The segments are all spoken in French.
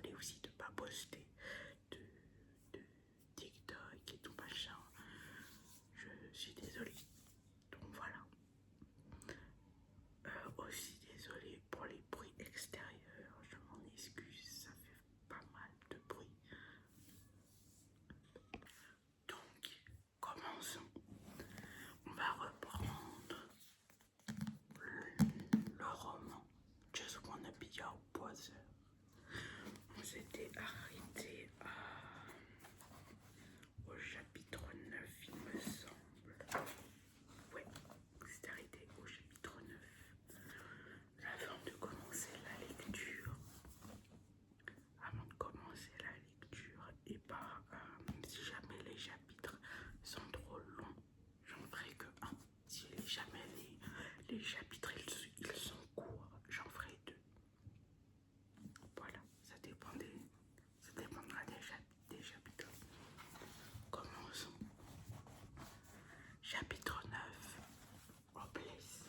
désolée aussi de ne pas poster de, de TikTok et tout machin. Je suis désolée. Donc voilà. Aussi désolé pour les bruits extérieurs. Je m'en excuse, ça fait pas mal de bruit. Donc, commençons. On va reprendre le roman Just Wanna Be Your Brother. On s'était arrêté au chapitre 9, il me semble. Ouais, on s'était arrêté au chapitre 9. Avant de commencer la lecture, et bah, si jamais les chapitres sont trop longs, j'en ferai que un. Si jamais les chapitres ils sont courts, j'en ferai 2. Voilà, ça dépendra des chapitres. Commençons. Chapitre 9. Hopeless.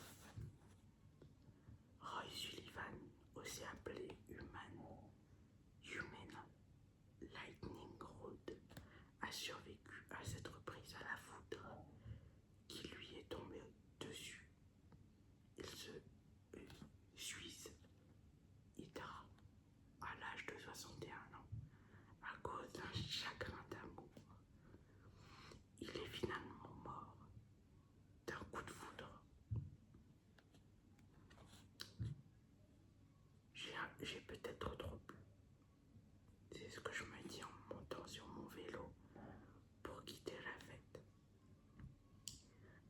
Roy Sullivan, aussi appelé Human Lightning Rod, a survécu à cette reprise à la foudre qui lui est tombée dessus. Il se suicide à l'âge de 61 ans à cause d'un chagrin d'amour. Il est finalement mort d'un coup de foudre. J'ai peut-être trop bu. C'est ce que je me dis en montant sur mon vélo pour quitter la fête.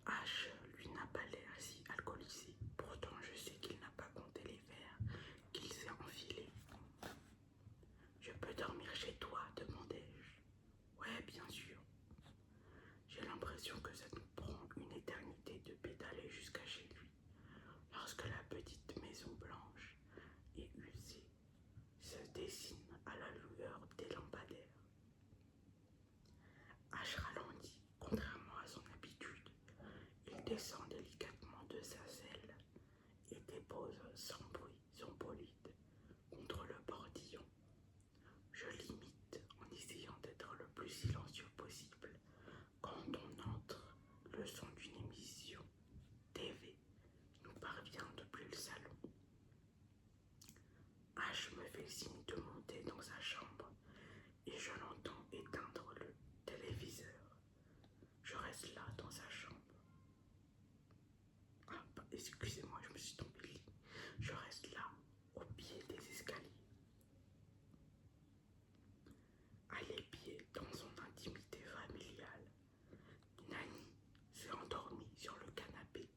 H, lui, n'a pas l'air si alcoolisé. Pourtant, je sais qu'il n'a pas compté les verres qu'il s'est enfilé. Je peux dormir chez toi, demandai-je. Ouais, bien sûr. J'ai l'impression que ça nous prend une éternité de pédaler jusqu'à chez lui. Lorsque la petite maison blanche et usée se dessine à la lueur des lampadaires. H ralentit, contrairement à son habitude. Il descend délicatement de sa selle et dépose sans bruit son bolide contre le bordillon. Je l'imite en essayant d'être le plus silencieux possible. Quand on entre, le son d'une émission TV nous parvient depuis le salon. H me fait signe de monter dans sa chambre et je l'entends éteindre le téléviseur. Je reste là dans sa chambre. Ah, excusez-moi, je me suis tombé le lit. Je reste là, au pied des escaliers. À l'épied, dans son intimité familiale, Nani s'est endormie sur le canapé.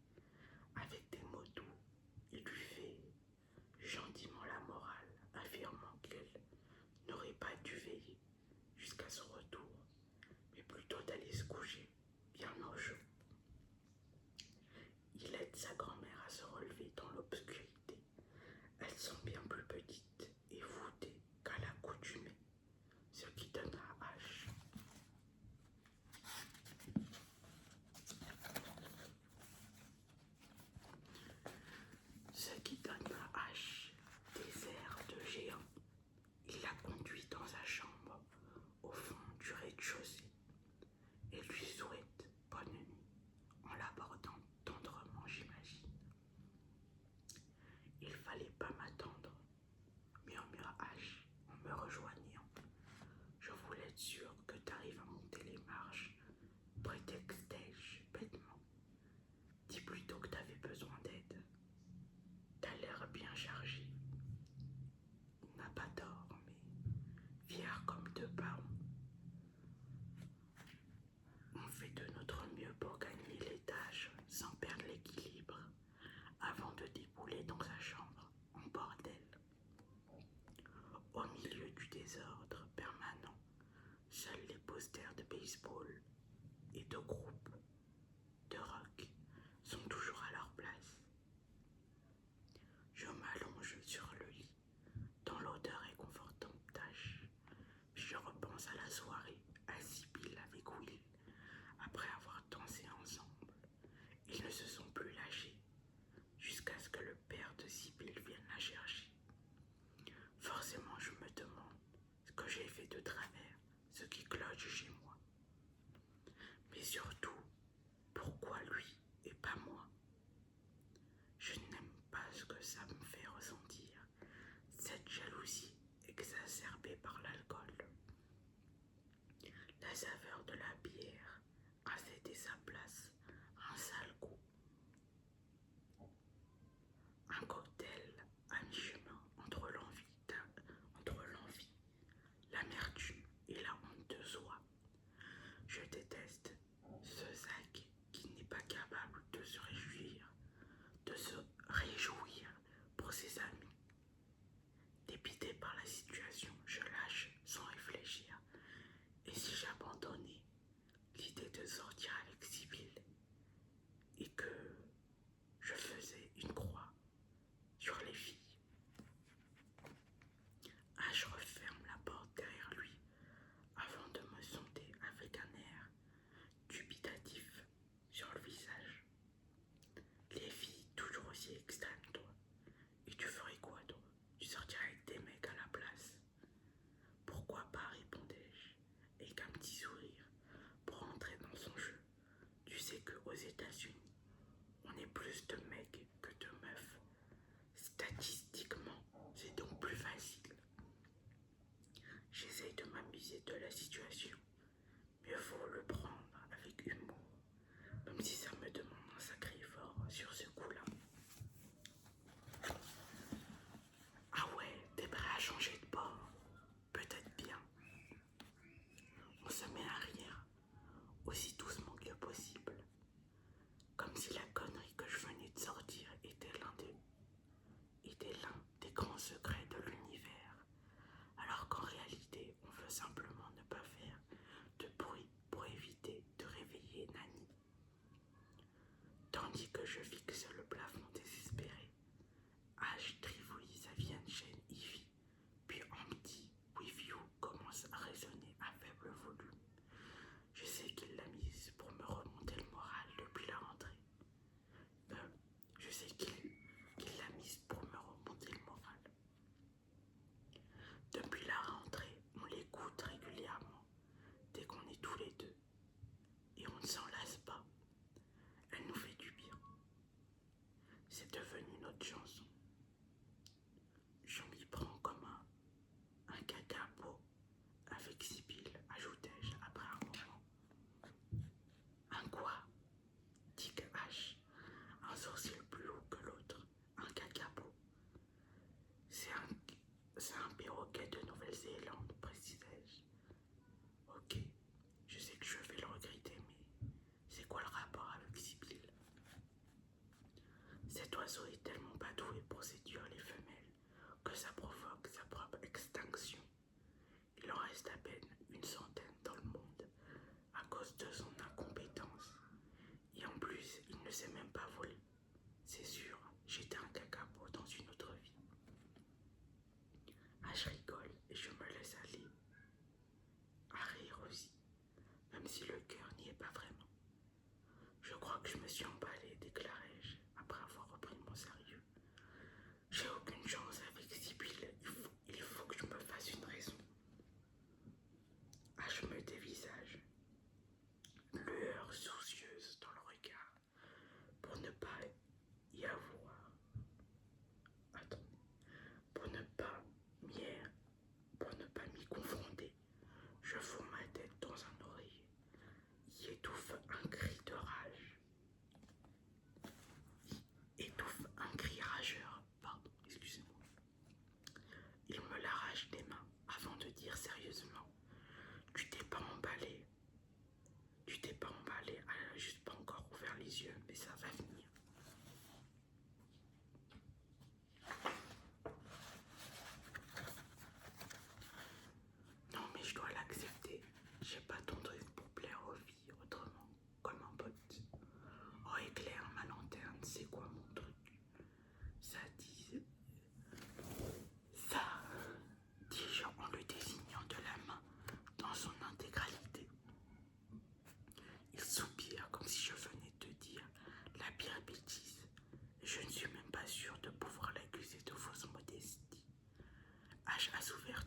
Avec des mots doux, il lui fait gentiment la morale, affirmant qu'elle n'aurait pas dû veiller jusqu'à son retour, mais plutôt d'aller se coucher bien au chaud. Il aide sa grand-mère à se relever dans l'obscurité. Elles sont bien plus petites et voûtées qu'à l'accoutumée, ce qui donne à H des airs de géant. Il la conduit dans sa chambre, au fond du rez-de-chaussée, et lui souhaite bonne nuit, en l'abordant tendrement, j'imagine. Il fallait pas m'attendre, murmura H en me rejoignant. Je voulais être sûr que t'arrives à monter les marches, prétextai-je bêtement. Dis plutôt que t'avais besoin d'aide. T'as l'air bien chargé. Il n'a pas tort, mais fier comme deux parents. On fait de notre mieux pour gagner l'étage sans perdre l'équilibre avant de débouler dans sa chambre en bordel. Au milieu du désordre permanent, seuls les posters de baseball et de groupes de rock sont toujours à leur place. Je m'allonge sur le lit, dans l'odeur réconfortante d'H. Puis je repense à la soirée à Sibylle avec Will. Après avoir dansé ensemble, ils ne se sont plus lâchés jusqu'à ce que le père de Sibylle vienne la chercher. Forcément, je me demande travers ce qui cloche chez moi. Mais surtout, pourquoi lui et pas moi? Je n'aime pas ce que ça me fait ressentir, cette jalousie exacerbée par l'alcool. La saveur de la bière a cédé sa place à un sale goût. Un cocktail à mi-chemin entre l'envie, l'amertume et la honte de soi. Je déteste ce Zach qui n'est pas capable de se réjouir pour ses amis. Dépité par la situation, je lâche sans réfléchir. Et si j'abandonnais l'idée de sortir avec Sibyl et que je faisais une croix sur les filles? Je referme la porte derrière lui avant de me sonder avec un air dubitatif sur le visage. Les filles toujours aussi extrêmes, toi. Et tu ferais quoi, toi? Tu sortirais avec des mecs à la place? Pourquoi pas, répondais-je, avec un petit sourire, pour entrer dans son jeu. Tu sais qu'aux États-Unis, on est plus de mecs que de meufs. Statistiquement, c'est donc plus facile. J'essaye de m'amuser de la situation. Mieux vaut le prendre avec humour, même si ça me demande un sacré effort sur ce coup-là. Ah ouais, t'es prêt à changer de bord? Peut-être bien. On se met à rire, aussi doucement que possible, comme si la connerie que je venais de sortir était l'un des grands secrets de l'univers, alors qu'en réalité, on veut simplement ne pas faire de bruit pour éviter de réveiller Nani. Tandis que je fixe le plafond désespéré, H trifouille sa vieille chaîne Ivy, puis un petit Wi-Fi commence à résonner à faible volume. Je sais qu'il l'a mise pour me remonter le moral depuis la rentrée. Je sais qu'il l'a mise pour me remonter le moral. Depuis la rentrée, on l'écoute régulièrement, dès qu'on est tous les deux. Et on ne s'en lasse pas. Elle nous fait du bien. C'est devenu notre chanson. Je m'y prends comme un cacabo avec Sibyl, ajoutai-je après un moment. Un quoi? Dit H, un sourcil plus haut que l'autre. Un cacabo. C'est un perroquet de Nouvelle-Zélande, précisai-je. Ok, je sais que je vais le regretter, mais c'est quoi le rapport avec Sibyl? Cet oiseau est tellement pas doué pour séduire les femelles que ça provoque sa propre extinction. Il en reste à peine une centaine dans le monde à cause de son incompétence. Et en plus, il ne sait même pas voler. C'est sûr, j'étais un cacabo dans une autre vie. Je rigole et je me laisse aller à rire aussi, même si le cœur n'y est pas vraiment. Je crois que je me suis emballé, déclarai-je, après avoir repris mon sérieux. J'ai aucune chance avec Sibyl, il faut que je me fasse une raison. Je me dévisage, lueur soucieuse dans le regard, pour ne pas y avoir. Pour ne pas m'y confronter, je fous ma tête dans un oreiller, y étouffe un cri de rage. Étouffe un cri rageur, pardon, excusez-moi. Il me l'arrache des mains avant de dire sérieusement: Tu t'es pas emballé. Elle a juste pas encore ouvert les yeux, mais ça va venir. Non, mais je dois l'accepter. J'ai pas ton truc pour plaire aux filles autrement, comme un pote. Oh, éclaire ma lanterne, c'est quoi mon truc? Ça, dis-je en le désignant de la main dans son intégralité. Il soupire comme si je venais de dire la pire bêtise. Je ne suis même pas sûr de pouvoir l'accuser de fausse modestie. H a souffert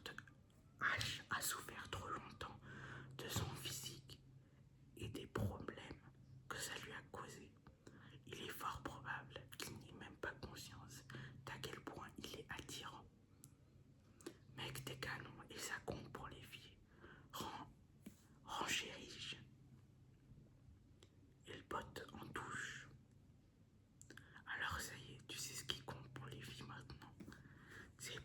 ça compte pour les filles. Renchéris-je. Il botte en touche. Alors ça y est, tu sais ce qui compte pour les filles maintenant. C'est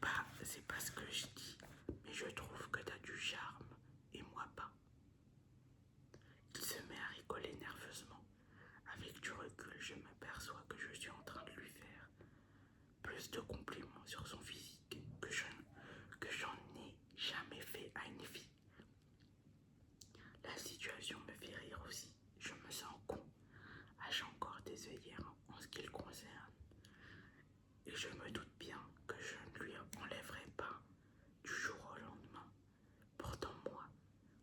pas ce que je dis, mais je trouve que t'as du charme et moi pas. Il se met à rigoler nerveusement. Avec du recul, je m'aperçois que je suis en train de lui faire plus de compliments sur son physique que j'en ai jamais fait à une fille. La situation me fait rire aussi. Je me sens con. Ai-je encore des œillères en ce qui le concerne? Et je me doute bien que je ne lui enlèverai pas du jour au lendemain. Pourtant moi,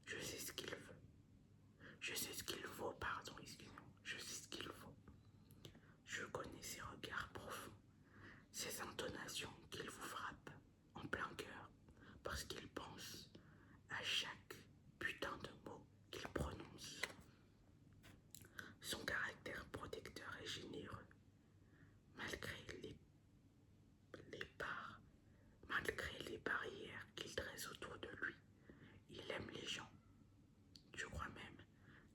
je sais ce qu'il veut. Je sais ce qu'il vaut, pardon, excusez-moi. Je sais ce qu'il vaut. Je connais ses regards profonds, ses intonations qu'il vous frappent en plein cœur parce qu'il pense à chaque putain de mot qu'il prononce. Son caractère protecteur et généreux, malgré malgré les barrières qu'il dresse autour de lui. Il aime les gens. Je crois même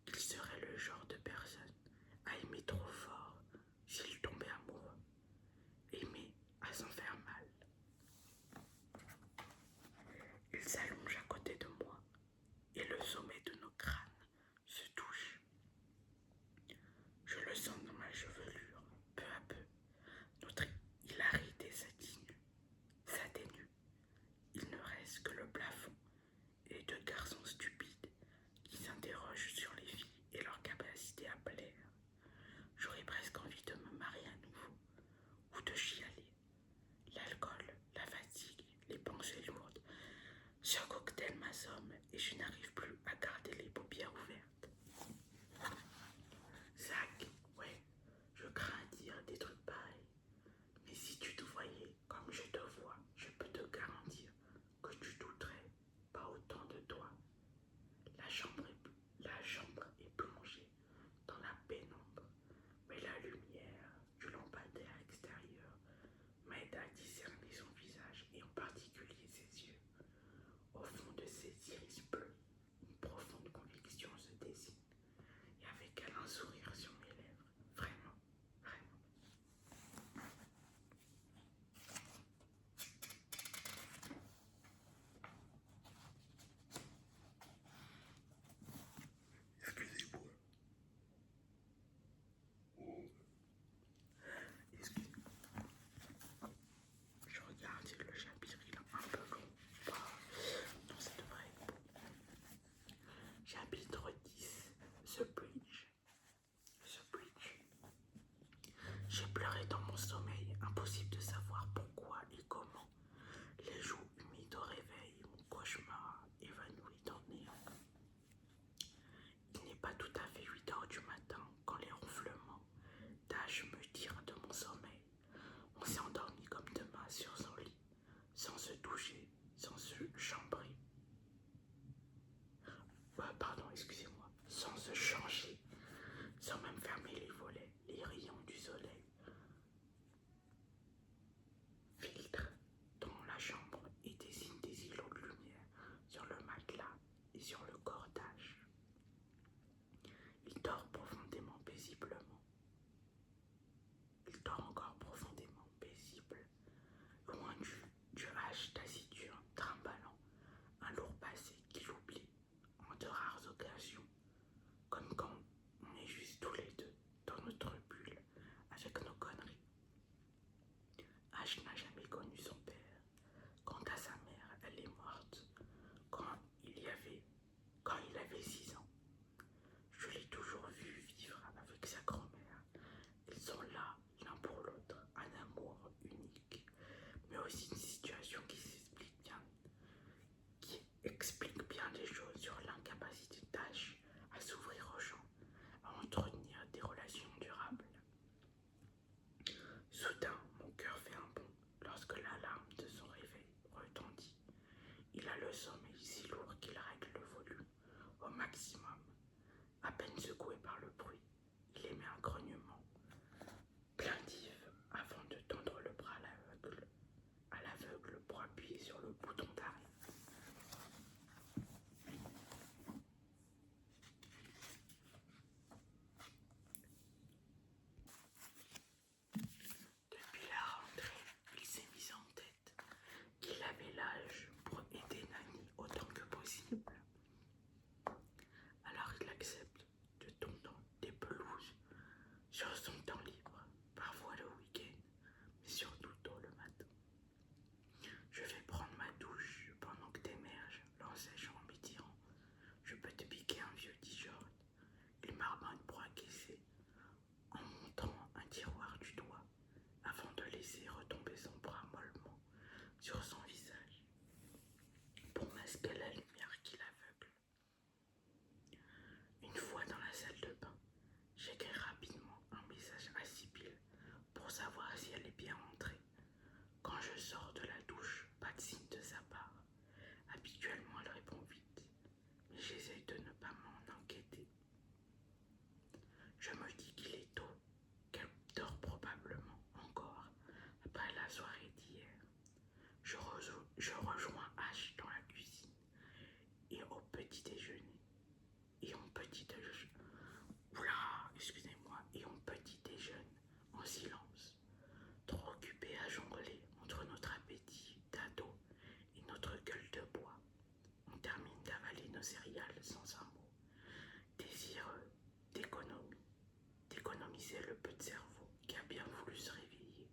qu'il serait le genre de personne à aimer trop fort s'il tombait amoureux. Aimer à s'en faire mal. Il s'allonge à côté de moi et le sommet de nos crânes se touche. Je le sens dans ma chevelure. Peu à peu, notre hilarité s'atténue. Il ne reste que le plafond et deux garçons stupides qui s'interrogent sur les filles et leur capacité à plaire. J'aurais presque envie de me marier à nouveau ou de chialer. L'alcool, la fatigue, les pensées lourdes. Ce cocktail m'assomme et je n'arrive plus à garder les paupières ouvertes. Zach, ouais, je crains à dire des trucs pareils. Mais si tu te voyais comme je te vois, je peux te garantir que tu douterais pas autant de toi. La chambre est plongée dans la pénombre, mais la lumière du lampadaire extérieur m'aide à discerner son visage et en particulier ses yeux. Au fond de ses iris bleus, une profonde conviction se dessine et avec elle un sourire sur mes lèvres. Vraiment, vraiment. Excusez-moi. Excusez-moi. Je regarde si le chapitre il est un peu long. Non, ça devrait être bon. Chapitre 10. The Bridge. The Bridge. J'ai pleuré dans mon sommeil, impossible de savoir pourquoi et comment. Les joues humides au réveil, mon cauchemar évanoui dans le néant. Il n'est pas tout à fait 8 heures du matin quand les ronflements d'âge me tirent de mon sommeil. On s'est endormi comme deux mains sur son lit, sans se toucher, sans se chambrer. Pardon, excusez-moi, sans se changer, sans même fermer les volets, les rayons du soleil filtrent dans la chambre et dessinent des îlots de lumière sur le matelas et sur le corps d'âge. Il dort profondément, paisiblement. Il dort encore profondément, paisible, loin du H taciturne, trimballant un lourd passé qu'il oublie en de rares occasions, comme quand on est juste tous les deux dans notre bulle avec nos conneries. H n'a jamais connu son père. Quant à sa mère, elle est morte quand il avait 6 ans. Je l'ai toujours vu vivre avec sa grand-mère. Ils sont là, l'un pour l'autre, un amour unique, mais aussi une situation qui explique bien les choses sur l'incapacité d'H à s'ouvrir aux gens, à entretenir des relations durables. Soudain, mon cœur fait un bond lorsque l'alarme de son réveil retentit. Il a le sommeil si lourd qu'il règle le volume au maximum. À peine secoué par le bruit, il émet un grognement plaintif avant de tendre le bras à l'aveugle pour appuyer sur le bouton d'arrêt. disait le peu de cerveau qui a bien voulu se réveiller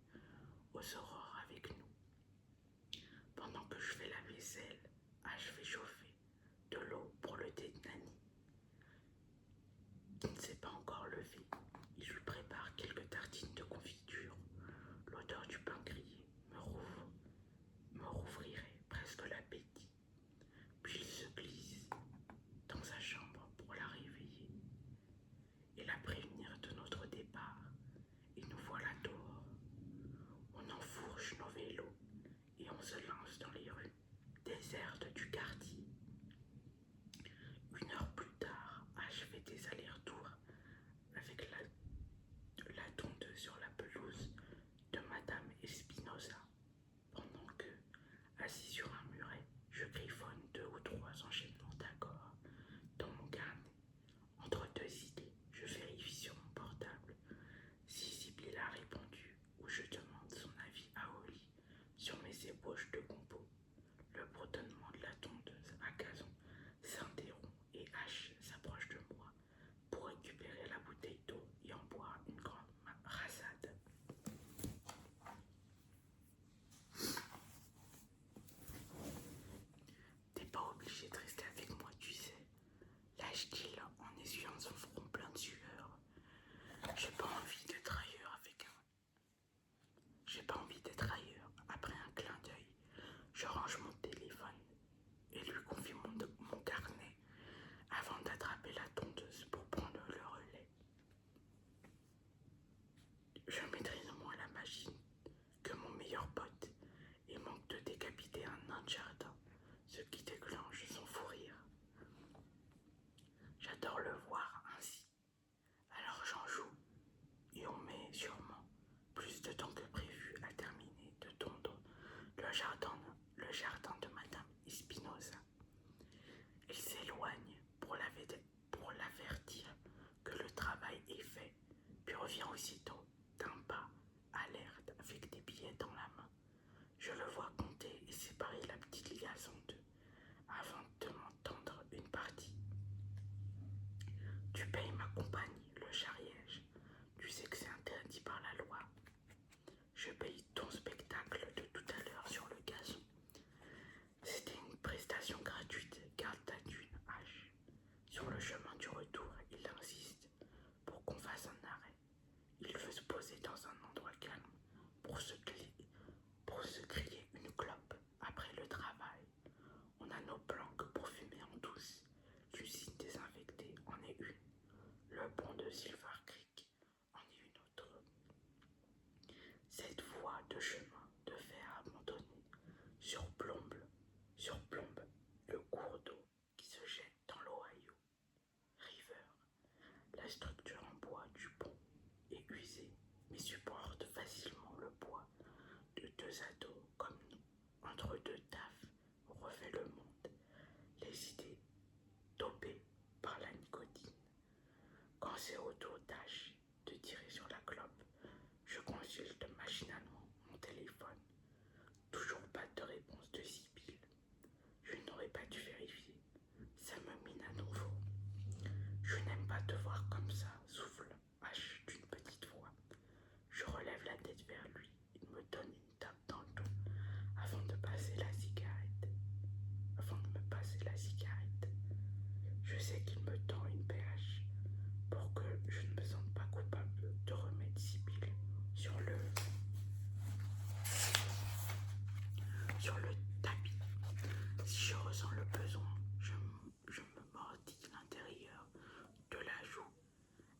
aux aurores avec nous. Pendant que je fais la vaisselle, je fais chauffer de l'eau pour le thé de Nani, qui ne s'est pas encore levé. Il lui prépare quelques tartines de confiture. L'odeur du pain grillé me rouvrirait presque l'appétit. Puis il se glisse dans sa chambre pour la réveiller et la prévenir de notre départ. Et nous voilà dehors. On enfourche nos vélos et on se lance dans les rues désertes du quartier. 1 heure plus tard, je fais des allers-retours avec la tondeuse sur la pelouse de Madame Espinosa, pendant que, assis sur un muret, je griffonne 2 ou 3 enchaînements d'accords dans mon carnet. Entre 2 idées, je vérifie sur mon portable si Sibyl a répondu ou je demande son avis à Oli sur mes ébauches de compo. Le bourdonnement de la tondeuse à gazon s'interrompt et H s'approche de moi pour récupérer la bouteille d'eau et en boire une grande rasade. T'es pas obligé de rester avec moi, tu sais, lâche-t-il en essuyant son front plein de sueur. J'ai pas envie d'être ailleurs avec un. J'ai pas envie d'être ailleurs. Après un clin d'œil, je range mon téléphone et lui confie mon carnet avant d'attraper la tondeuse pour prendre le relais. Je maîtrise moins la machine que mon meilleur pote et manque de décapiter un nain de jardin, ce qui déclenche son fou rire. J'adore le voir ainsi. Alors j'en joue et on met sûrement plus de temps que prévu à terminer de tondre le jardin de Madame Espinosa. Il s'éloigne pour l'avertir que le travail est fait, puis revient aussitôt d'un pas alerte avec des billets dans la main. Je le vois compter et séparer la petite liasse en 2 avant de m'en tendre une partie. Tu payes ma compagnie, le charriège. Tu sais que c'est interdit par la loi. Je paye ton spectacle de tout à l'heure sur le gazon. C'était une prestation gratuite, garde ta thune, H. Sur le chemin du retour, il insiste pour qu'on fasse un arrêt. Il veut se poser dans un endroit calme pour se griller une clope après le travail. On a nos planques pour fumer en douce. L'usine désinfectée en est une. Le pont de Silver Creek en est une autre. Cette voie de chemin de fer abandonnée surplombe le cours d'eau qui se jette dans l'Ohio River. La structure en bois du pont est usée mais supporte facilement le poids de 2 ados comme nous. Entre 2 tafs, on refait le monde. Les idées dopées par la nicotine. Quand c'est au tour d'H de tirer sur la clope, je consulte machinalement mon téléphone. Toujours pas de réponse de Sibyl. Je n'aurais pas dû vérifier. Ça me mine à nouveau. Je n'aime pas te voir comme ça, souffle H d'une petite voix. Je relève la tête vers lui. Il me donne une tape dans le dos avant de me passer la cigarette. Je sais qu'il me tend une PH pour que je ne me sente pas coupable de remettre Sibyl sur le tapis. Si je ressens le besoin, je me mordis l'intérieur de la joue.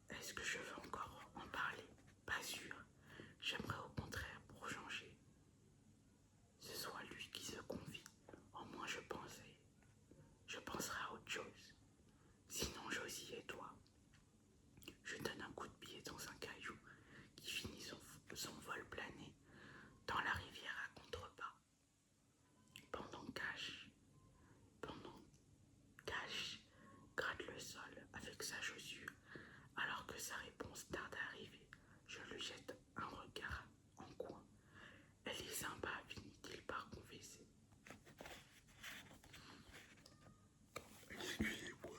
Est-ce que je veux encore en parler? Pas sûr. J'aimerais au contraire, pour changer, ce soit lui qui se confie. Au moins je penserai à autre chose. Sinon Josie et toi. Je donne un coup de pied dans un caillou qui finit son vol plané dans la rivière à contrepas. Pendant Cash gratte le sol avec sa chaussure, alors que sa réponse tarde à arriver. Je lui jette un regard en coin. Elle est sympa, finit-il par confesser. Excusez-moi.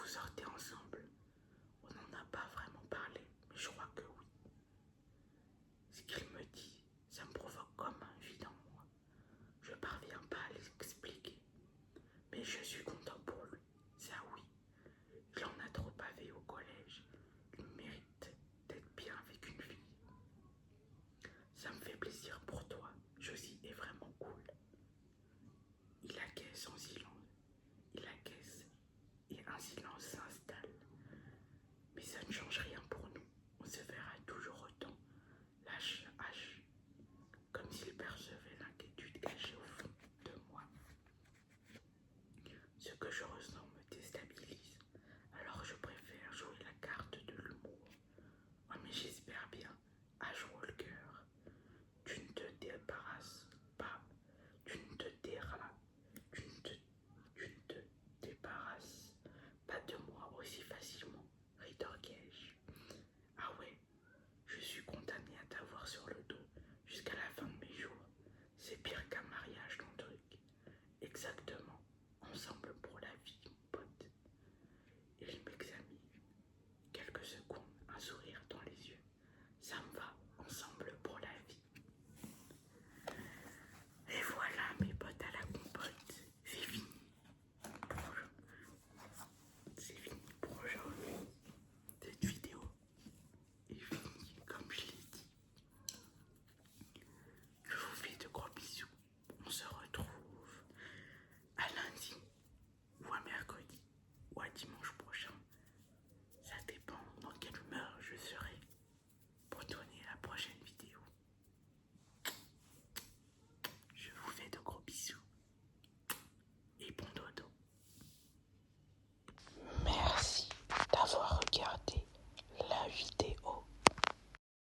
vous sortez ensemble? On n'en a pas vraiment parlé, mais je crois que oui. Ce qu'il me dit, ça me provoque comme un vide en moi. Je parviens pas à l'expliquer, mais je suis content pour lui, ça oui. Il en a trop bavé au collège, il mérite d'être bien avec une fille. Ça me fait plaisir pour toi, Josie est vraiment cool. Il acquiesce en silence, il acquiesce et un silence s'installe. Mais ça ne change rien pour nous, on se verra toujours autant, lâche H, comme s'il percevait l'inquiétude cachée au fond de moi. Ce que je